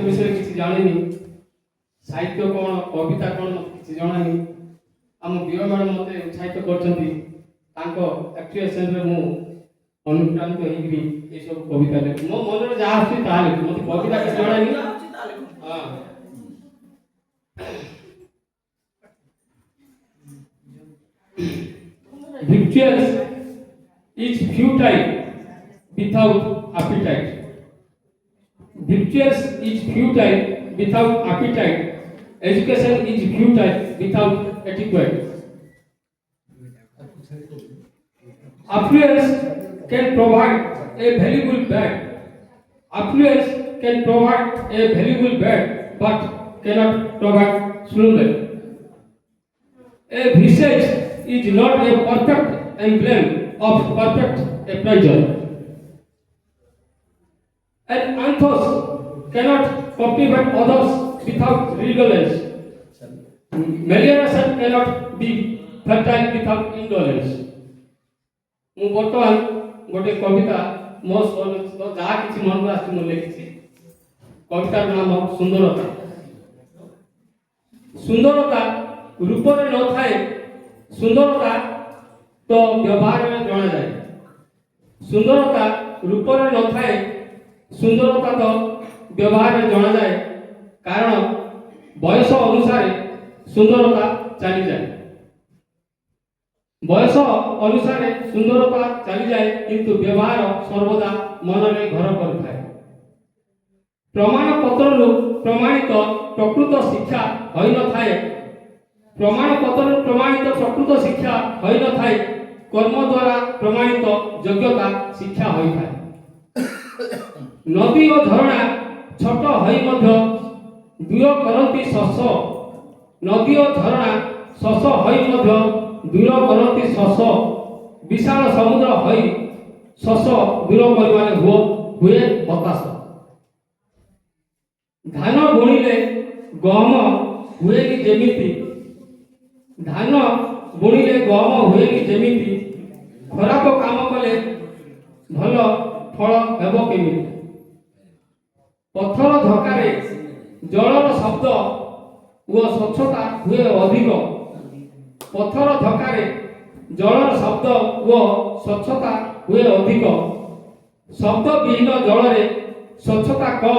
विषय किसी जानी साहित्य कौन कविता कौन किसी जनानी आम बीओ मैडम मते उत्साहित करछंती तांको एक्चुएशन रे मु अनुप्राणित होइकरी ए सब कविता ले मो मन रे जा आछि ताले मते कविता के जनानी हां victuals is futile without appetite. Victuals is futile without appetite. Education is futile without etiquette. Affluence can provide a valuable bed. Affluence can provide a valuable bed, but cannot provide slumber. A visage is not a perfect emblem of perfect appraisal. An anthos cannot cultivate others without regolence. Melioration cannot be fertile without indolence. ମୁଁ ବର୍ତ୍ତମାନ ଗୋଟେ କବିତା ମୋ ଯାହା କିଛି ମନକୁ ଆସିଛି ମୁଁ ଲେଖିଛି। କବିତାର ନାମ ସୁନ୍ଦରତା। ସୁନ୍ଦରତା ରୂପରେ ନଥାଏ, ସୁନ୍ଦରତା ତ ବ୍ୟବହାରରେ ଜଣାଯାଏ। ସୁନ୍ଦରତା ରୂପରେ ନଥାଏ, ସୁନ୍ଦରତା ତ ବ୍ୟବହାରରେ ଜଣାଯାଏ। କାରଣ ବୟସ ଅନୁସାରେ ସୁନ୍ଦରତା ଚାଲିଯାଏ। ବୟସ ଅନୁସାରେ ସୁନ୍ଦରତା ଚାଲିଯାଏ, କିନ୍ତୁ ବ୍ୟବହାର ସର୍ବଦା ମନରେ ଘର କରିଥାଏ। ପ୍ରମାଣ ପତ୍ରରୁ ପ୍ରମାଣିତ ପ୍ରକୃତ ଶିକ୍ଷା ହୋଇନଥାଏ। प्रमाण पत्र प्रमाणित प्रकृत शिक्षा होई न थाए, कर्म द्वारा प्रमाणित योग्यता शिक्षा होई थाए। नदी और झरणा छोट होई मध्य दूर करती शस, नदी और झरणा शस होई मध्य दूर करती शस, विशाल समुद्र होई शस दूर करिवाने हुए हताश। धान बुणिले गहम हुएनि जेमिति, धान बुणिले गहम हुएनि जेमिति, खराब काम कले भल फल हेब केमिति। पत्थर धक्कारे जलर शब्द व स्वच्छता हुए अधिक, पत्थर धक्कारे जलर शब्द व स्वच्छता हुए अधिक। शब्द विहीन जलरे स्वच्छता कम,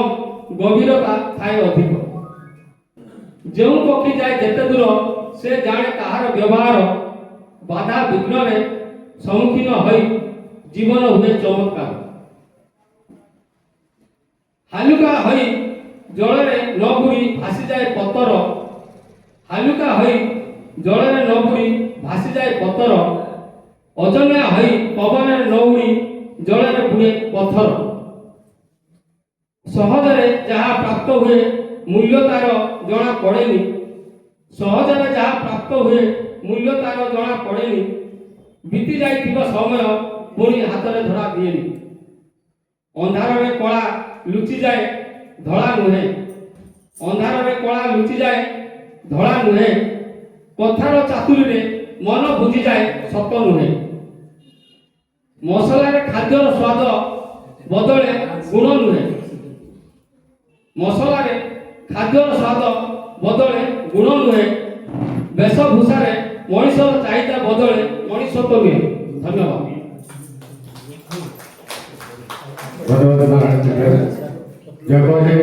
गभीरता थाए अधिक। जो पक्षी जाए जेते दूर से जाने ताहार व्यवहार, बाधा विघ्न सम्मुखीन होई जीवन हुए चमत्कार। हालुका होई जलरे न बुड़ी भासी जाए पत्थर, हालुका होई जलरे न बुड़ी भासी जाए पत्थर। अजन्या होई पवन न उड़ी जलरे बुड़े पत्थर। सहजरे जहाँ प्राप्त हुए मूल्य तार जना पड़ेनी, सहजरे जहाँ प्राप्त हुए मूल्य तार जना पड़ेनी। बीती जाइथिबा समय पुणी हाथरे धरा दिएनी। अंधार रे कला लुचि जाए धड़ा नुहे, अंधार रे कला लुचि जाए धड़ा नुहे। कथार चातुरी रे मन बुझी जाए सत नुहे। मसला रे खाद्यर स्वाद बदले गुण नुहे, मसला रे खाद्यर स्वाद बदले गुण नुहे। वेशभूषा रे मनुष्यर चाहिदा बदले मनुष्यत्व नुहे। धन्यवाद। धन्यवाद।